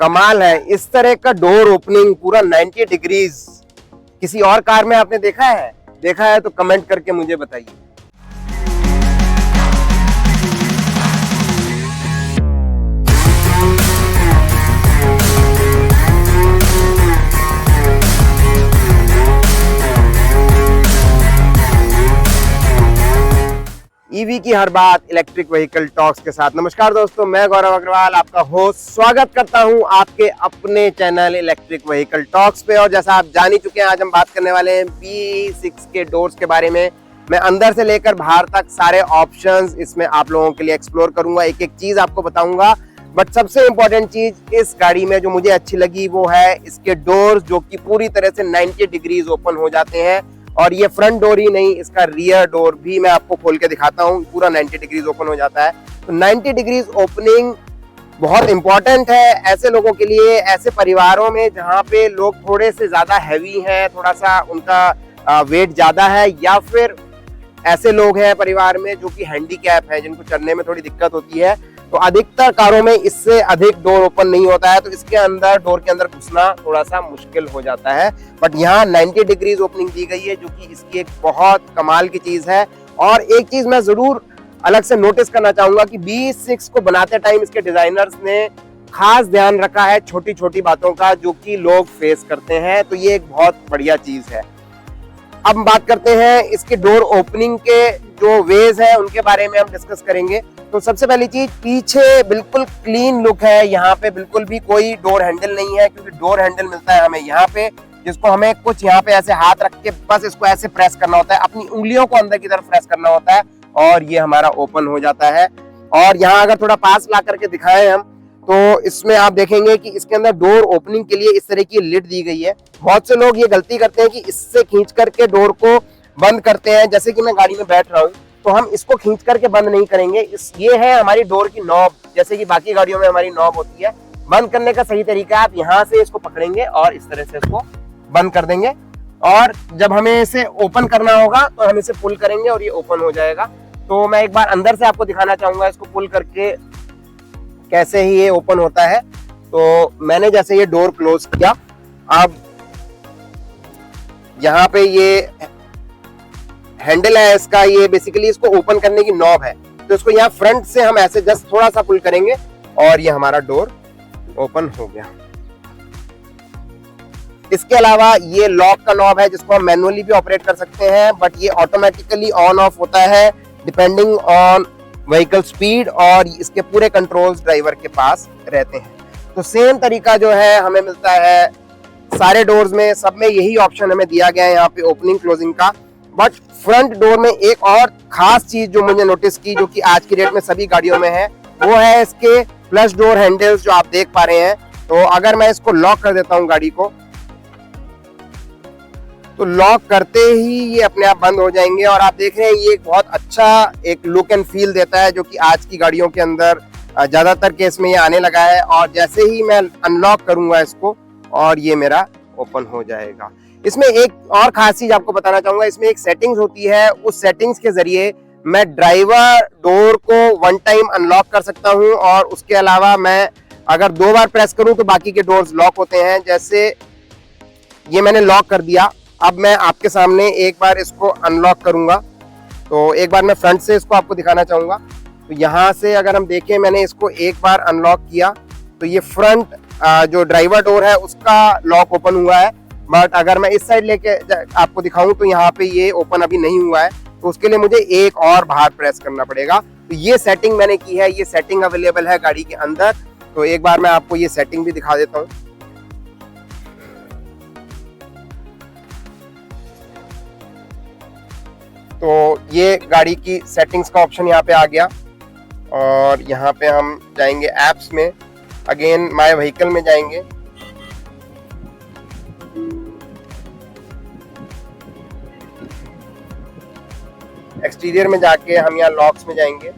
कमाल है। इस तरह का डोर ओपनिंग पूरा 90 डिग्रीज किसी और कार में आपने देखा है? देखा है तो कमेंट करके मुझे बताइए। ईवी की हर बात इलेक्ट्रिक व्हीकल टॉक्स के साथ। नमस्कार दोस्तों, मैं गौरव अग्रवाल आपका होस्ट स्वागत करता हूं आपके अपने चैनल इलेक्ट्रिक व्हीकल टॉक्स पे। और जैसा आप जान ही चुके हैं, आज हम बात करने वाले हैं B6 के डोर्स के बारे में। मैं अंदर से लेकर बाहर तक सारे ऑप्शंस इसमें आप लोगों के लिए एक्सप्लोर करूंगा, एक एक चीज आपको बताऊंगा। बट सबसे इंपॉर्टेंट चीज इस गाड़ी में जो मुझे अच्छी लगी वो है इसके डोर्स, जो कि पूरी तरह से 90 डिग्रीज ओपन हो जाते हैं। और ये फ्रंट डोर ही नहीं, इसका रियर डोर भी मैं आपको खोल के दिखाता हूँ, पूरा 90 डिग्रीज ओपन हो जाता है। तो 90 डिग्रीज ओपनिंग बहुत इंपॉर्टेंट है ऐसे लोगों के लिए, ऐसे परिवारों में जहाँ पे लोग थोड़े से ज्यादा हैवी हैं, थोड़ा सा उनका वेट ज्यादा है, या फिर ऐसे लोग हैं परिवार में जो कि हैंडीकैप है, जिनको चलने में थोड़ी दिक्कत होती है। तो अधिकतर कारों में इससे अधिक डोर ओपन नहीं होता है, तो इसके अंदर डोर के अंदर घुसना थोड़ा सा मुश्किल हो जाता है। बट यहाँ 90 डिग्रीज ओपनिंग दी गई है, जो कि इसकी एक बहुत कमाल की चीज है। और एक चीज मैं जरूर अलग से नोटिस करना चाहूंगा कि B6 को बनाते टाइम इसके डिजाइनर्स ने खास ध्यान रखा है छोटी छोटी बातों का, जो कि लोग फेस करते हैं। तो ये एक बहुत बढ़िया चीज है। अब बात करते हैं इसके डोर ओपनिंग के जो वेज है उनके बारे में हम डिस्कस करेंगे। तो सबसे पहली चीज, पीछे बिल्कुल क्लीन लुक है। यहाँ पे बिल्कुल भी कोई डोर हैंडल नहीं है, क्योंकि डोर हैंडल मिलता है हमें यहाँ पे, जिसको हमें कुछ यहाँ पे ऐसे हाथ रख के बस इसको ऐसे प्रेस करना होता है, अपनी उंगलियों को अंदर की तरफ प्रेस करना होता है और ये हमारा ओपन हो जाता है। और यहाँ अगर थोड़ा पास ला करके दिखाएं हम, तो इसमें आप देखेंगे कि इसके अंदर डोर ओपनिंग के लिए इस तरह की लिड दी गई है। बहुत से लोग ये गलती करते हैं कि इससे खींच करके डोर को बंद करते हैं। जैसे कि मैं गाड़ी में बैठ रहा हूँ तो हम इसको खींच करके बंद नहीं करेंगे। ये है हमारी डोर की नॉब, जैसे कि बाकी गाड़ियों में हमारी नॉब होती है। बंद करने का सही तरीका है, आप यहाँ से इसको पकड़ेंगे और इस तरह से इसको बंद कर देंगे। और जब हमें इसे ओपन करना होगा तो हम इसे पुल करेंगे और ये ओपन हो जाएगा। तो मैं एक बार अंदर से आपको दिखाना चाहूंगा इसको पुल करके कैसे ही ये ओपन होता है। तो मैंने जैसे ये डोर क्लोज किया, अब यहाँ पे ये हैंडल है इसका, ये बेसिकली इसको ओपन करने की नॉब है। तो इसको यहाँ फ्रंट से हम ऐसे जस्ट थोड़ा सा पुल करेंगे और ये हमारा डोर ओपन हो गया। इसके अलावा ये लॉक का नॉब है, जिसको हम मैनुअली भी ऑपरेट कर सकते हैं, बट ये ऑटोमेटिकली ऑन ऑफ होता है डिपेंडिंग ऑन व्हीकल स्पीड, और इसके पूरे कंट्रोल्स ड्राइवर के पास रहते हैं। तो सेम तरीका जो है हमें मिलता है सारे डोर्स में, सब में यही ऑप्शन हमें दिया गया है यहाँ पे ओपनिंग क्लोजिंग का। बट फ्रंट डोर में एक और खास चीज जो मुझे नोटिस की, जो कि आज की डेट में सभी गाड़ियों में है, वो है इसके फ्लश डोर हैंडल्स जो आप देख पा रहे हैं। तो अगर मैं इसको लॉक कर देता हूँ गाड़ी को, तो लॉक करते ही ये अपने आप बंद हो जाएंगे। और आप देख रहे हैं ये एक बहुत अच्छा एक लुक एंड फील देता है, जो कि आज की गाड़ियों के अंदर ज्यादातर केस में ये आने लगा है। और जैसे ही मैं अनलॉक करूंगा इसको और ये मेरा ओपन हो जाएगा। इसमें एक और खास चीज आपको बताना चाहूंगा, इसमें एक सेटिंग्स होती है, उस सेटिंग्स के जरिए मैं ड्राइवर डोर को वन टाइम अनलॉक कर सकता हूं, और उसके अलावा मैं अगर 2 बार प्रेस करूं तो बाकी के डोर्स लॉक होते हैं। जैसे ये मैंने लॉक कर दिया, अब मैं आपके सामने एक बार इसको अनलॉक करूंगा। तो एक बार मैं फ्रंट से इसको आपको दिखाना चाहूंगा। तो यहाँ से अगर हम देखें, मैंने इसको एक बार अनलॉक किया तो ये फ्रंट जो ड्राइवर डोर है उसका लॉक ओपन हुआ है। बट अगर मैं इस साइड लेके आपको दिखाऊं तो यहाँ पे ये ओपन अभी नहीं हुआ है, तो उसके लिए मुझे एक और बाहर प्रेस करना पड़ेगा। तो ये सेटिंग मैंने की है, ये सेटिंग अवेलेबल है गाड़ी के अंदर। तो एक बार मैं आपको ये सेटिंग भी दिखा देता हूँ। तो ये गाड़ी की सेटिंग्स का ऑप्शन यहाँ पे आ गया, और यहाँ पे हम जाएंगे एप्स में, अगेन माय व्हीकल में जाएंगे। एक्सटीरियर में जाके हम यहाँ लॉक्स में जाएंगे।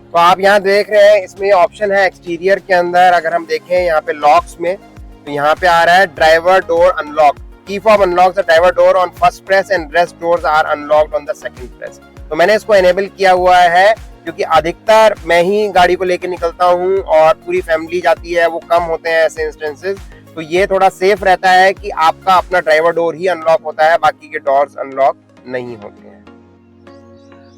तो आप यहाँ देख रहे हैं इसमें ऑप्शन है एक्सटीरियर के अंदर। अगर हम देखें यहाँ पे लॉक्स में, तो यहाँ पे आ रहा है ड्राइवर डोर अनलॉक, की फॉर्म unlock the driver door on first press and rest doors are unlocked on the second press. तो मैंने इसको एनेबल किया हुआ है, क्योंकि अधिकतर मैं ही गाड़ी को लेके निकलता हूँ और पूरी फैमिली जाती है, वो कम होते हैं ऐसे इंस्टेंसेस। तो ये थोड़ा सेफ रहता है कि आपका अपना ड्राइवर डोर ही अनलॉक होता है, बाकी के डोर्स अनलॉक नहीं होते हैं।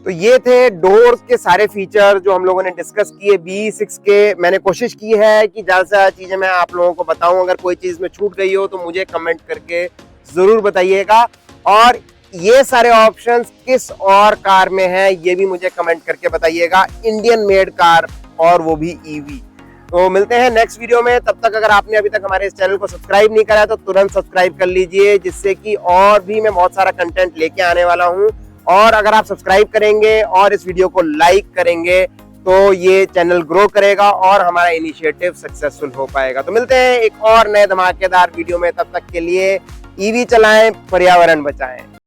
तो ये थे डोर के सारे फीचर जो हम लोगों ने डिस्कस किए BE6 के। मैंने कोशिश की है कि ज्यादा से ज्यादा चीजें मैं आप लोगों को बताऊं। अगर कोई चीज में छूट गई हो तो मुझे कमेंट करके जरूर बताइएगा, और ये सारे ऑप्शंस किस और कार में हैं ये भी मुझे कमेंट करके बताइएगा। इंडियन मेड कार, और वो भी ईवी। तो मिलते हैं नेक्स्ट वीडियो में। तब तक अगर आपने अभी तक हमारे इस चैनल को सब्सक्राइब नहीं करा है तो तुरंत सब्सक्राइब कर लीजिए, जिससे कि और भी मैं बहुत सारा कंटेंट लेके आने वाला हूं। और अगर आप सब्सक्राइब करेंगे और इस वीडियो को लाइक करेंगे तो ये चैनल ग्रो करेगा और हमारा इनिशिएटिव सक्सेसफुल हो पाएगा। तो मिलते हैं एक और नए धमाकेदार वीडियो में। तब तक के लिए ईवी चलाएं, पर्यावरण बचाएं।